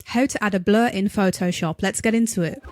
How to add a blur in Photoshop. Let's get into it.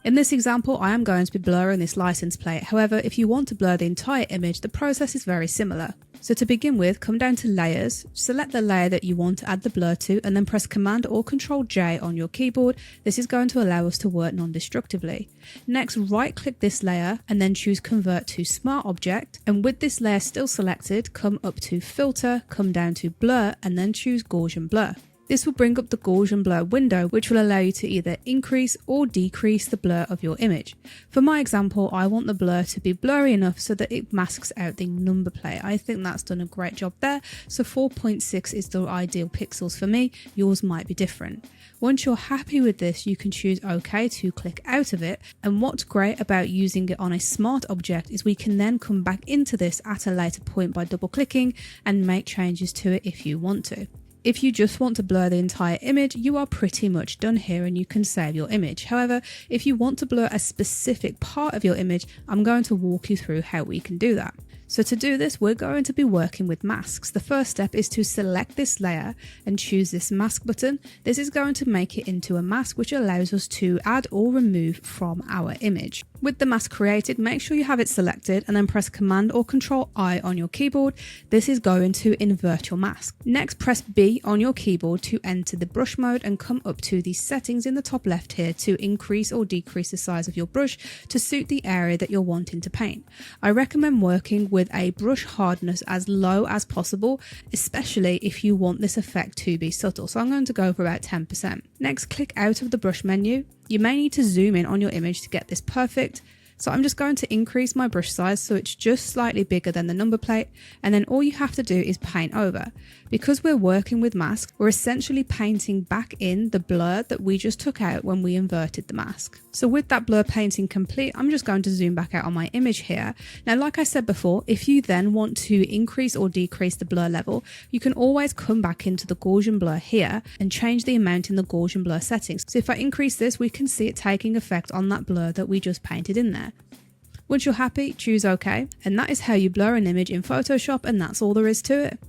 In this example, I am going to be blurring this license plate. However, if you want to blur the entire image, the process is very similar. So to begin with, come down to Layers, select the layer that you want to add the blur to, and then press Command or Control J on your keyboard. This is going to allow us to work non-destructively. Next, right-click this layer and then choose Convert to Smart Object. And with this layer still selected, come up to Filter, come down to Blur, and then choose Gaussian Blur. This will bring up the Gaussian blur window, which will allow you to either increase or decrease the blur of your image. For my example, I want the blur to be blurry enough so that it masks out the number plate. I think that's done a great job there, so 4.6 is the ideal pixels for me. Yours might be different. Once you're happy with this, you can choose OK to click out of it. And what's great about using it on a smart object is we can then come back into this at a later point by double clicking and make changes to it if you want to. If you just want to blur the entire image, you are pretty much done here and you can save your image. However, if you want to blur a specific part of your image, I'm going to walk you through how we can do that. So to do this, we're going to be working with masks. The first step is to select this layer and choose this mask button. This is going to make it into a mask, which allows us to add or remove from our image. With the mask created, make sure you have it selected and then press Command or Control I on your keyboard. This is going to invert your mask. Next, press B on your keyboard to enter the brush mode and come up to the settings in the top left here to increase or decrease the size of your brush to suit the area that you're wanting to paint. I recommend working with a brush hardness as low as possible, especially if you want this effect to be subtle. So I'm going to go for about 10%. Next, click out of the brush menu. You may need to zoom in on your image to get this perfect. So I'm just going to increase my brush size so it's just slightly bigger than the number plate, and then all you have to do is paint over. Because we're working with masks, we're essentially painting back in the blur that we just took out when we inverted the mask. So with that blur painting complete, I'm just going to zoom back out on my image here. Now, like I said before, if you then want to increase or decrease the blur level, you can always come back into the Gaussian blur here and change the amount in the Gaussian blur settings. So if I increase this, we can see it taking effect on that blur that we just painted in there. Once you're happy, choose OK, and that is how you blur an image in Photoshop, and that's all there is to it.